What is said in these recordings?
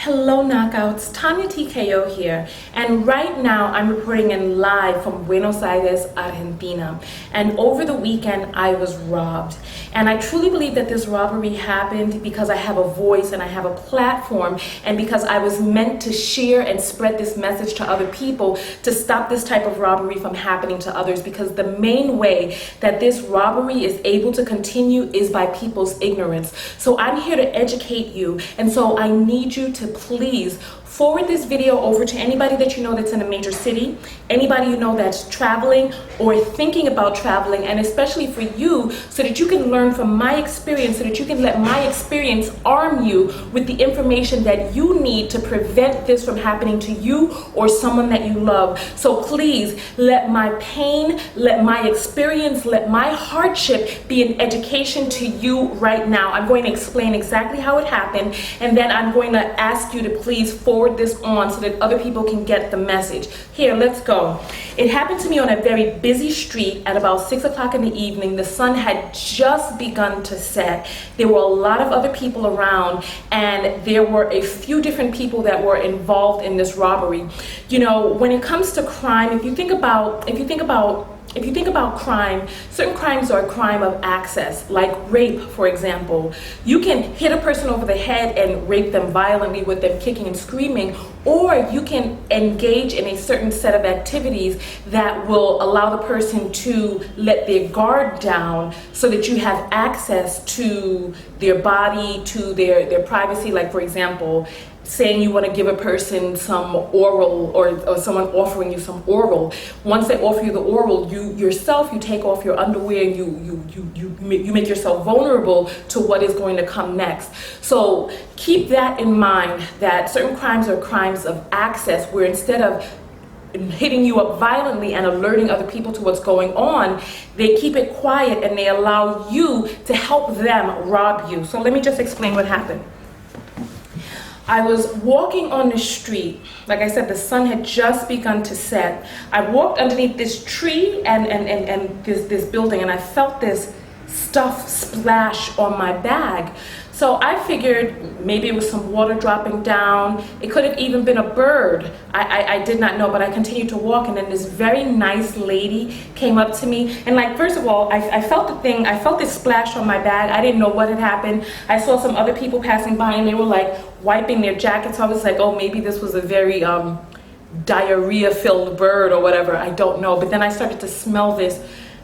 Hello knockouts, TonyaTko here, and right now I'm reporting in live from Buenos Aires, Argentina. And over the weekend I was robbed, and I truly believe that this robbery happened because I have a voice and I have a platform, and because I was meant to share and spread this message to other people to stop this type of robbery from happening to others, because the main way that this robbery is able to continue is by people's ignorance. So I'm here to educate you, and so I need you to please forward this video over to anybody that you know that's in a major city, anybody you know that's traveling or thinking about traveling, and especially for you, so that you can learn from my experience, so that you can let my experience arm you with the information that you need to prevent this from happening to you or someone that you love. So please let my pain, let my experience, let my hardship be an education to you right now. I'm going to explain exactly how it happened, and then I'm going to ask you to please forward this on so that other people can get the message. Here, let's go. It happened to me on a very busy street at about 6 o'clock in the evening. The sun had just begun to set. There were a lot of other people around, and there were a few different people that were involved in this robbery. You know, when it comes to crime, if you think about crime, certain crimes are a crime of access, like rape, for example. You can hit a person over the head and rape them violently with them kicking and screaming, or you can engage in a certain set of activities that will allow the person to let their guard down so that you have access to their body, to their privacy. Like, for example, saying you want to give a person some oral, or someone offering you some oral. Once they offer you the oral, you take off your underwear, and you make yourself vulnerable to what is going to come next. So keep that in mind, that certain crimes are crimes of access, where instead of hitting you up violently and alerting other people to what's going on, they keep it quiet and they allow you to help them rob you. So let me just explain what happened. I was walking on the street. Like I said, the sun had just begun to set. I walked underneath this tree and this building, and I felt this stuff splash on my bag. So I figured maybe it was some water dropping down. It could have even been a bird. I did not know, but I continued to walk, and then this very nice lady came up to me. And like, first of all, I felt the thing, I felt this splash on my bag. I didn't know what had happened. I saw some other people passing by, and they were like wiping their jackets. So I was like, oh, maybe this was a very diarrhea-filled bird or whatever. I don't know. But then I started to smell this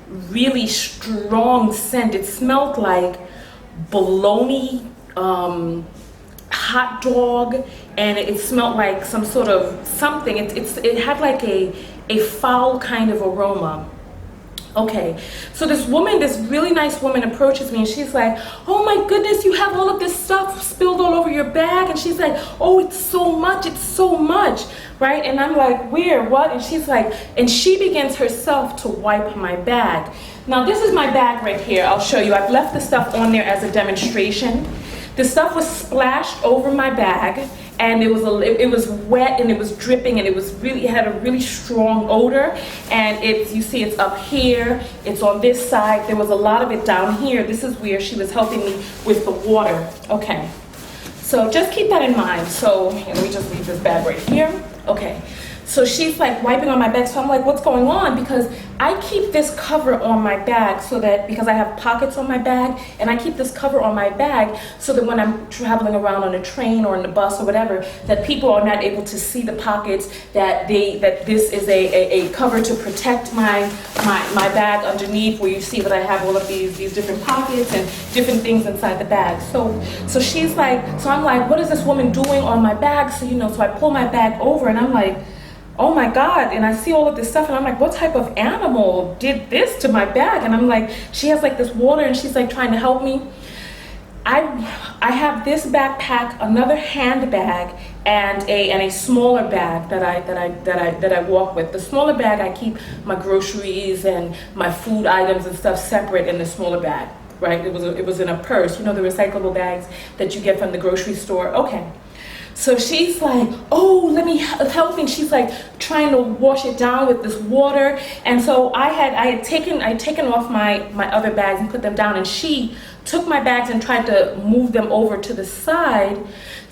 really strong scent. It smelled like bologna, hot dog, and it smelled like some sort of something. It had like a foul kind of aroma. Okay, so this woman, this really nice woman, approaches me, and she's like, oh my goodness, you have all of this stuff spilled all over your bag. And she's like, oh, it's so much, right? And I'm like, where, what? And she's like, and she begins herself to wipe my bag. Now this is my bag right here. I'll show you. I've left the stuff on there as a demonstration. The stuff was splashed over my bag, and it was wet, and it was dripping, and it had a really strong odor. And you see it's up here, it's on this side. There was a lot of it down here. This is where she was helping me with the water. Okay, so just keep that in mind. So let me just leave this bag right here. Okay, so she's like wiping on my bag. So I'm like, what's going on? Because I keep this cover on my bag so that, because I have pockets on my bag, and I keep this cover on my bag so that when I'm traveling around on a train or on the bus or whatever, that people are not able to see the pockets, that this is a cover to protect my bag underneath, where you see that I have all of these different pockets and different things inside the bag. So she's like, so I'm like, what is this woman doing on my bag? So, you know, so I pull my bag over, and I'm like, oh my God, and I see all of this stuff, and I'm like, what type of animal did this to my bag? And I'm like, she has like this water, and she's like trying to help me. I have this backpack, another handbag, and a smaller bag that I walk with. The smaller bag, I keep my groceries and my food items and stuff separate in the smaller bag, right? It was in a purse, you know, the recyclable bags that you get from the grocery store. Okay. So she's like, oh, let me help me. She's like trying to wash it down with this water. And so I had taken off my other bags and put them down, and she took my bags and tried to move them over to the side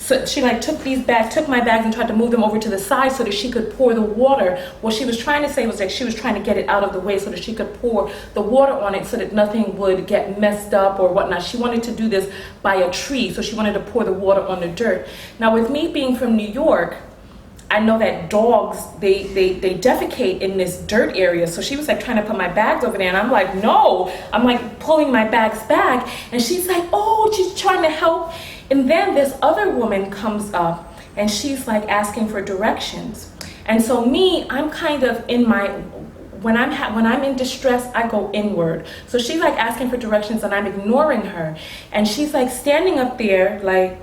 So she like took my bags and tried to move them over to the side so that she could pour the water. What she was trying to say was that she was trying to get it out of the way so that she could pour the water on it so that nothing would get messed up or whatnot. She wanted to do this by a tree, so she wanted to pour the water on the dirt. Now with me being from New York, I know that dogs, they defecate in this dirt area. So she was like trying to put my bags over there, and I'm like, no. I'm like pulling my bags back, and she's like, oh, she's trying to help. And then this other woman comes up, and she's like asking for directions. And so me, I'm kind of in my, when I'm in distress, I go inward. So she's like asking for directions, and I'm ignoring her. And she's like standing up there, like,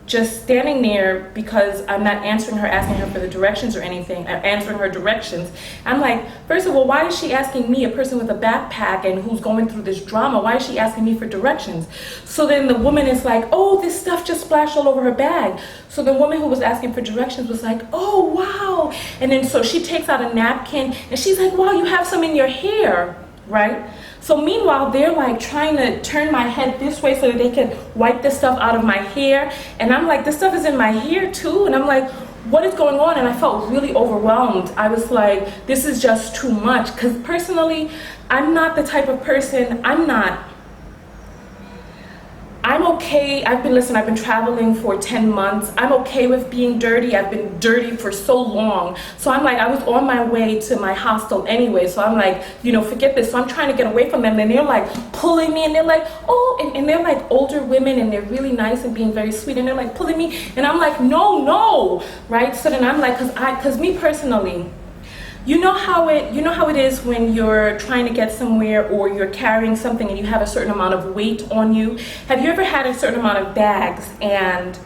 just standing there because I'm not answering her, asking her for the directions or anything, answering her directions. I'm like, first of all, why is she asking me, a person with a backpack and who's going through this drama, why is she asking me for directions? So then the woman is like, oh, this stuff just splashed all over her bag. So the woman who was asking for directions was like, oh, wow. And then so she takes out a napkin and she's like, wow, you have some in your hair, right? So meanwhile, they're like trying to turn my head this way so that they can wipe this stuff out of my hair. And I'm like, this stuff is in my hair too. And I'm like, what is going on? And I felt really overwhelmed. I was like, this is just too much. Because personally, I'm not the type of person, I'm okay. I've been traveling for 10 months. I'm okay with being dirty. I've been dirty for so long. So I'm like, I was on my way to my hostel anyway. So I'm like, you know, forget this. So I'm trying to get away from them. And they're like pulling me and they're like, oh, and they're like older women and they're really nice and being very sweet. And they're like pulling me. And I'm like, no, right? So then I'm like, cause me personally, you know how it is when you're trying to get somewhere or you're carrying something and you have a certain amount of weight on you. Have you ever had a certain amount of bags and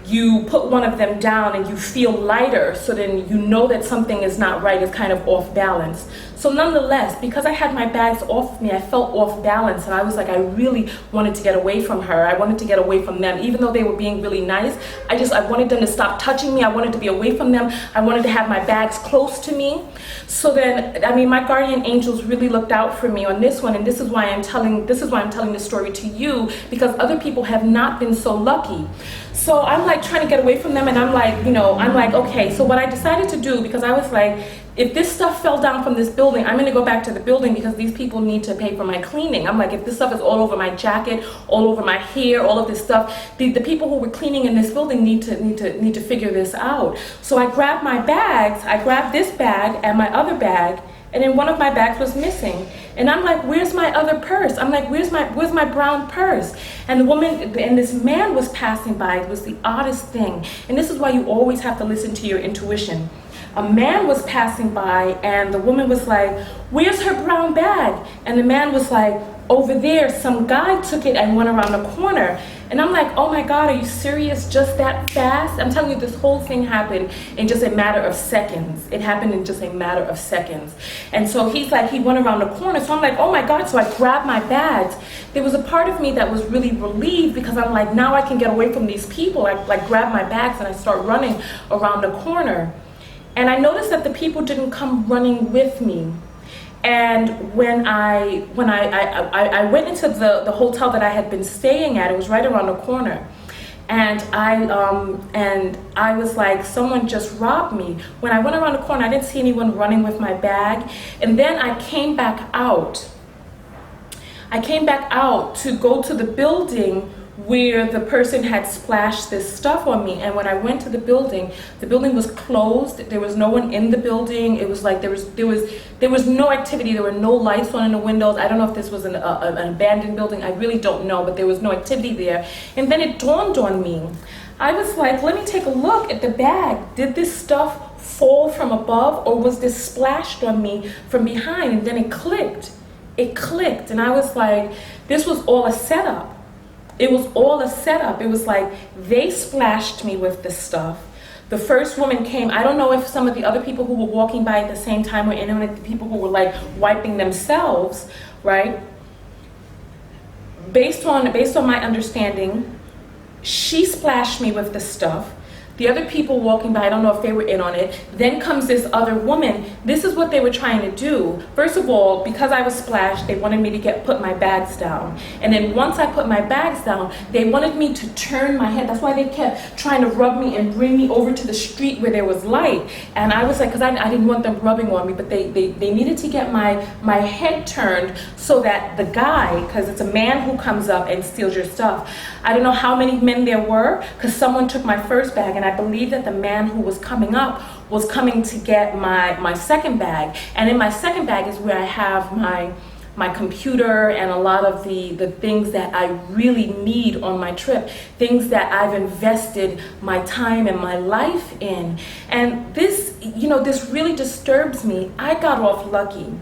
you put one of them down and you feel lighter, so then you know that something is not right, it's kind of off balance. So nonetheless, because I had my bags off me, I felt off balance, and I was like, I really wanted to get away from her. I wanted to get away from them. Even though they were being really nice, I wanted them to stop touching me. I wanted to be away from them. I wanted to have my bags close to me. So then, I mean, my guardian angels really looked out for me on this one, and this is why I'm telling this story to you, because other people have not been so lucky. So I'm like trying to get away from them, and I'm like, okay, so what I decided to do, because I was like, if this stuff fell down from this building, I'm gonna go back to the building because these people need to pay for my cleaning. I'm like, if this stuff is all over my jacket, all over my hair, all of this stuff, the people who were cleaning in this building need to figure this out. So I grabbed my bags, I grabbed this bag and my other bag, and then one of my bags was missing. And I'm like, where's my other purse? I'm like, where's my brown purse? And the woman, and this man was passing by. It was the oddest thing. And this is why you always have to listen to your intuition. A man was passing by and the woman was like, where's her brown bag? And the man was like, over there. Some guy took it and went around the corner. And I'm like, oh my God, are you serious? Just that fast? I'm telling you, this whole thing happened in just a matter of seconds. It happened in just a matter of seconds. And so he's like, he went around the corner. So I'm like, oh my God. So I grabbed my bags. There was a part of me that was really relieved because I'm like, now I can get away from these people. I like grab my bags and I start running around the corner. And I noticed that the people didn't come running with me. And when I went into the hotel that I had been staying at, it was right around the corner. And I was like, someone just robbed me. When I went around the corner, I didn't see anyone running with my bag. And then I came back out. I came back out to go to the building where the person had splashed this stuff on me. And when I went to the building was closed. There was no one in the building. It was like there was no activity. There were no lights on in the windows. I don't know if this was an abandoned building. I really don't know, but there was no activity there. And then it dawned on me. I was like, let me take a look at the bag. Did this stuff fall from above, or was this splashed on me from behind? And then it clicked. It clicked, and I was like, this was all a setup. It was all a setup. It was like they splashed me with this stuff. The first woman came. I don't know if some of the other people who were walking by at the same time were any of the people who were like wiping themselves, right? Based on my understanding, she splashed me with the stuff. The other people walking by, I don't know if they were in on it. Then comes this other woman. This is what they were trying to do. First of all, because I was splashed, they wanted me to put my bags down. And then once I put my bags down, they wanted me to turn my head. That's why they kept trying to rub me and bring me over to the street where there was light. And I was like, because I didn't want them rubbing on me, but they needed to get my head turned so that the guy, because it's a man who comes up and steals your stuff. I don't know how many men there were, because someone took my first bag, and I believe that the man who was coming up was coming to get my second bag. And in my second bag is where I have my computer and a lot of the things that I really need on my trip, things that I've invested my time and my life in. And this, this really disturbs me. I got off lucky.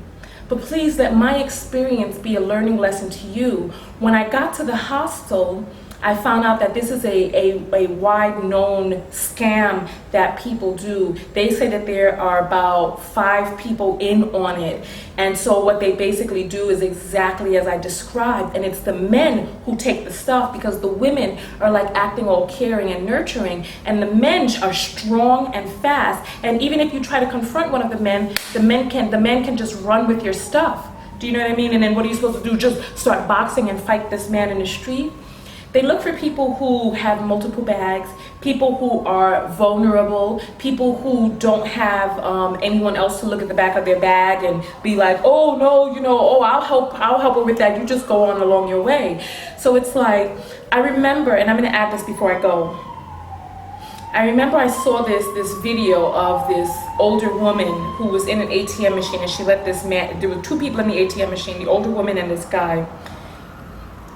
But please let my experience be a learning lesson to you. When I got to the hostel, I found out that this is a wide known scam that people do. They say that there are about 5 people in on it. And so what they basically do is exactly as I described. And it's the men who take the stuff, because the women are like acting all caring and nurturing. And the men are strong and fast. And even if you try to confront one of the men can just run with your stuff. Do you know what I mean? And then what are you supposed to do? Just start boxing and fight this man in the street? They look for people who have multiple bags, people who are vulnerable, people who don't have anyone else to look at the back of their bag and be like, oh no, I'll help her with that. You just go on along your way. So it's like, I remember, and I'm gonna add this before I go. I remember I saw this video of this older woman who was in an ATM machine, and she let this man, there were 2 people in the ATM machine, the older woman and this guy.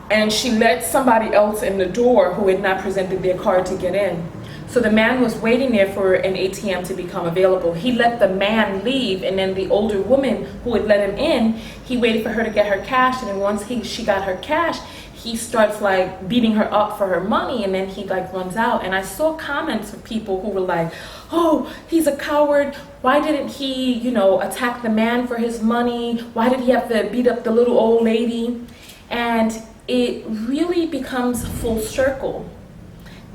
And she let somebody else in the door who had not presented their card to get in. So the man was waiting there for an ATM to become available. He let the man leave, and then the older woman who had let him in, he waited for her to get her cash, and then once she got her cash, he starts like beating her up for her money, and then he like runs out. And I saw comments of people who were like, oh, he's a coward. Why didn't he, attack the man for his money? Why did he have to beat up the little old lady? And it really becomes full circle.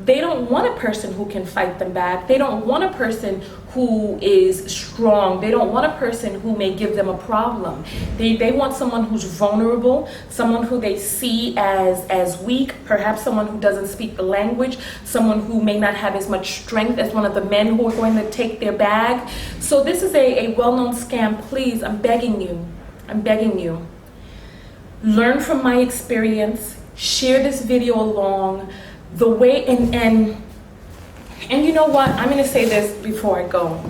They don't want a person who can fight them back. They don't want a person who is strong. They don't want a person who may give them a problem. They want someone who's vulnerable, someone who they see as weak, perhaps someone who doesn't speak the language, someone who may not have as much strength as one of the men who are going to take their bag. So this is a well-known scam. Please, I'm begging you. Learn from my experience, share this video along, the way, and you know what, I'm gonna say this before I go.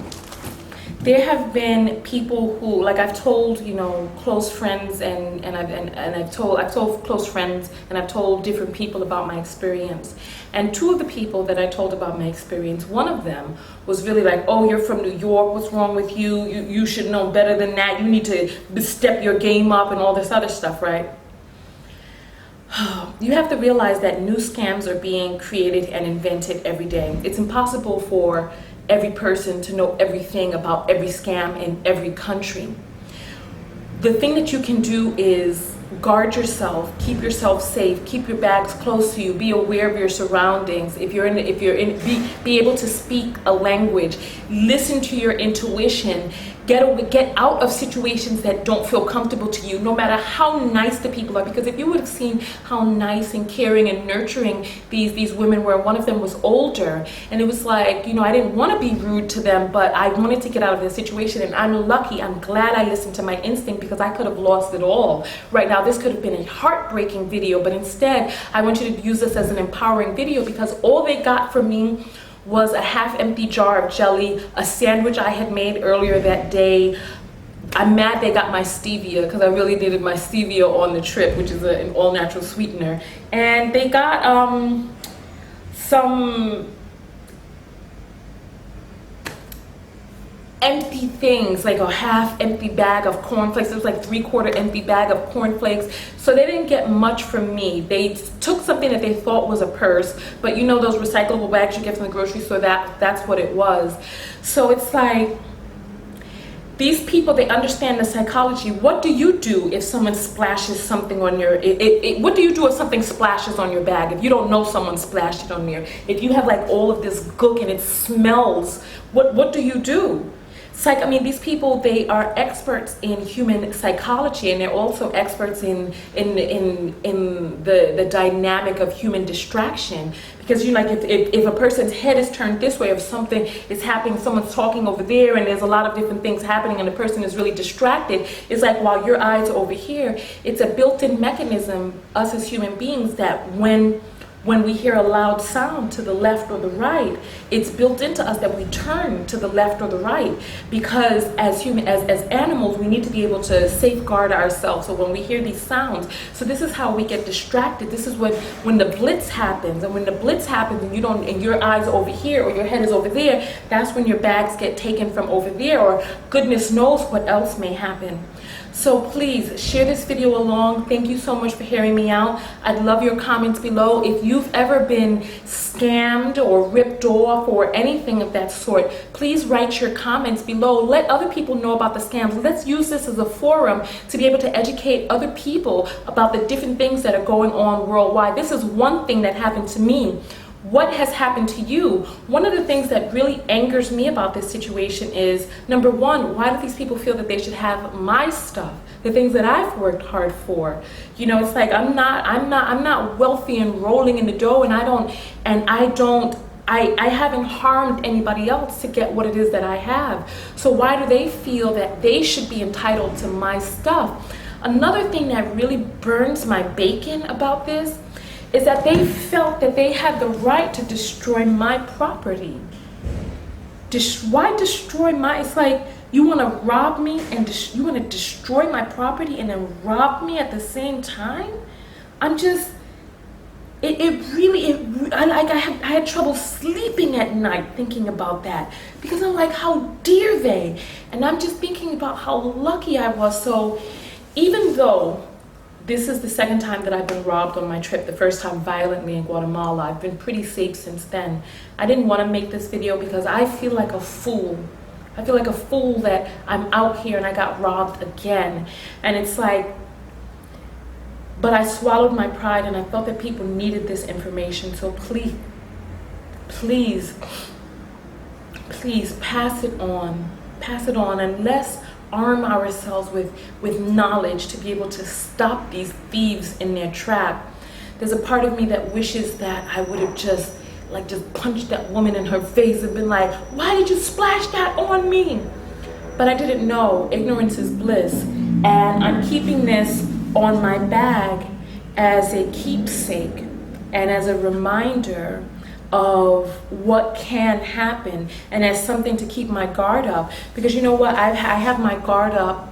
There have been people who, like I've told, close friends and I've told close friends, and I've told different people about my experience. And 2 of the people that I told about my experience, one of them was really like, oh, you're from New York, what's wrong with you? You should know better than that. You need to step your game up and all this other stuff, right? You have to realize that new scams are being created and invented every day. It's impossible for every person to know everything about every scam in every country. The thing that you can do is guard yourself, keep yourself safe, keep your bags close to you, be aware of your surroundings. Be able to speak a language, listen to your intuition, get out of situations that don't feel comfortable to you, no matter how nice the people are. Because if you would have seen how nice and caring and nurturing these women were, one of them was older, and it was like, I didn't want to be rude to them, but I wanted to get out of the situation. And I'm glad I listened to my instinct, because I could have lost it all. Right now, this could have been a heartbreaking video, but instead, I want you to use this as an empowering video, because all they got from me was a half-empty jar of jelly, a sandwich I had made earlier that day. I'm mad they got my stevia, because I really needed my stevia on the trip, which is an all-natural sweetener. And they got some empty things, like a half-empty bag of cornflakes. It was like 3/4 empty bag of cornflakes. So they didn't get much from me. They took something that they thought was a purse, but those recyclable bags you get from the grocery store, that's what it was. So it's like, these people, they understand the psychology. What do you do if someone splashes something on your, what do you do if something splashes on your bag? If you don't know someone splashed it on there, if you have like all of this gook and it smells, what do you do? I mean, these people, they are experts in human psychology, and they're also experts in the dynamic of human distraction. Because you know, like if a person's head is turned this way, if something is happening, someone's talking over there, and there's a lot of different things happening, and the person is really distracted, it's like while your eyes are over here, it's a built-in mechanism, us as human beings, that when we hear a loud sound to the left or the right, it's built into us that we turn to the left or the right, because as animals, we need to be able to safeguard ourselves. So when we hear these sounds, so this is how we get distracted. This is when the blitz happens, and when the blitz happens and your eyes are over here or your head is over there, that's when your bags get taken from over there, or goodness knows what else may happen. So please share this video along. Thank you so much for hearing me out. I'd love your comments below. If you've ever been scammed or ripped off or anything of that sort, please write your comments below. Let other people know about the scams. Let's use this as a forum to be able to educate other people about the different things that are going on worldwide. This is one thing that happened to me. What has happened to you? One of the things that really angers me about this situation is, number one, why do these people feel that they should have my stuff, the things that I've worked hard for? You know, it's like I'm not wealthy and rolling in the dough, and I haven't harmed anybody else to get what it is that I have. So why do they feel that they should be entitled to my stuff? Another thing that really burns my bacon about this is that they felt that they had the right to destroy my property. Why destroy it's like, you want to rob me and you want to destroy my property and then rob me at the same time? I'm just, I had trouble sleeping at night thinking about that, because I'm like, how dare they? And I'm just thinking about how lucky I was. So even though this is the second time that I've been robbed on my trip, the first time violently in Guatemala, I've been pretty safe since then. I didn't want to make this video because I feel like a fool. I feel like a fool that I'm out here and I got robbed again. And it's like, but I swallowed my pride and I felt that people needed this information. So please, please, please pass it on. Pass it on, and let's arm ourselves with knowledge to be able to stop these thieves in their trap. There's a part of me that wishes that I would have just punched that woman in her face and been like, why did you splash that on me? But I didn't know. Ignorance is bliss. And I'm keeping this on my bag as a keepsake and as a reminder of what can happen, and as something to keep my guard up. Because you know what, I have my guard up.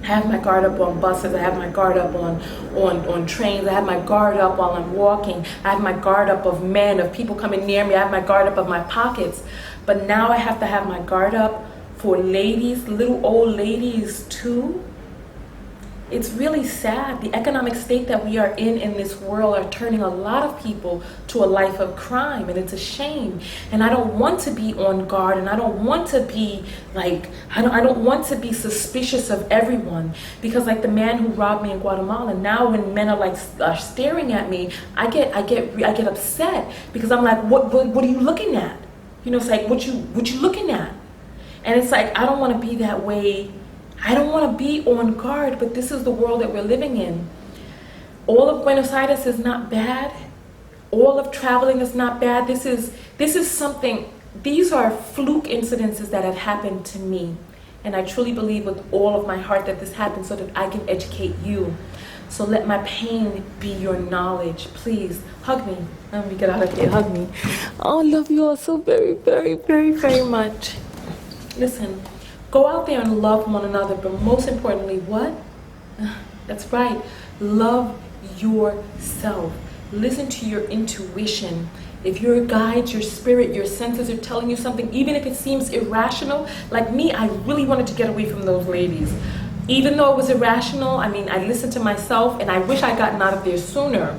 I have my guard up on buses, I have my guard up on trains, I have my guard up while I'm walking, I have my guard up of men, of people coming near me, I have my guard up of my pockets. But now I have to have my guard up for ladies, little old ladies too. It's really sad. The economic state that we are in this world are turning a lot of people to a life of crime, and it's a shame. And I don't want to be on guard, and I don't want to be like, I don't want to be suspicious of everyone, because like the man who robbed me in Guatemala, now when men are staring at me, I get upset, because I'm like, what are you looking at? You know, it's like, what you looking at? And it's like, I don't want to be that way. I don't want to be on guard, but this is the world that we're living in. All of Buenos Aires is not bad. All of traveling is not bad. This is something, these are fluke incidences that have happened to me. And I truly believe with all of my heart that this happened so that I can educate you. So let my pain be your knowledge. Please, hug me. Let me get out of here, hug me. Oh, I love you all so very, very, very, very much. Listen. Go out there and love one another, but most importantly, what? That's right, love yourself. Listen to your intuition. If your guides, your spirit, your senses are telling you something, even if it seems irrational, like me, I really wanted to get away from those ladies. Even though it was irrational, I mean, I listened to myself, and I wish I'd gotten out of there sooner.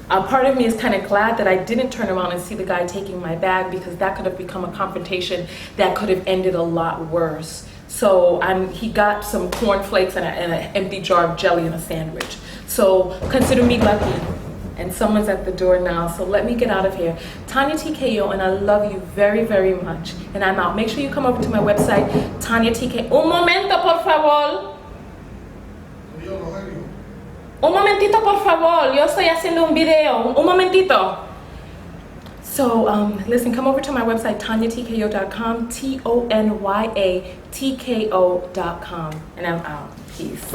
A part of me is kind of glad that I didn't turn around and see the guy taking my bag, because that could have become a confrontation that could have ended a lot worse. So he got some cornflakes and an empty jar of jelly and a sandwich. So consider me lucky. And someone's at the door now, so let me get out of here. TonyaTko, and I love you very, very much. And I'm out. Make sure you come over to my website, TonyaTko. Un momento, por favor. Un momentito, por favor. Yo estoy haciendo un video. Un momentito. So, listen, come over to my website, TonyaTko.com, TonyaTko.com. And I'm out. Peace.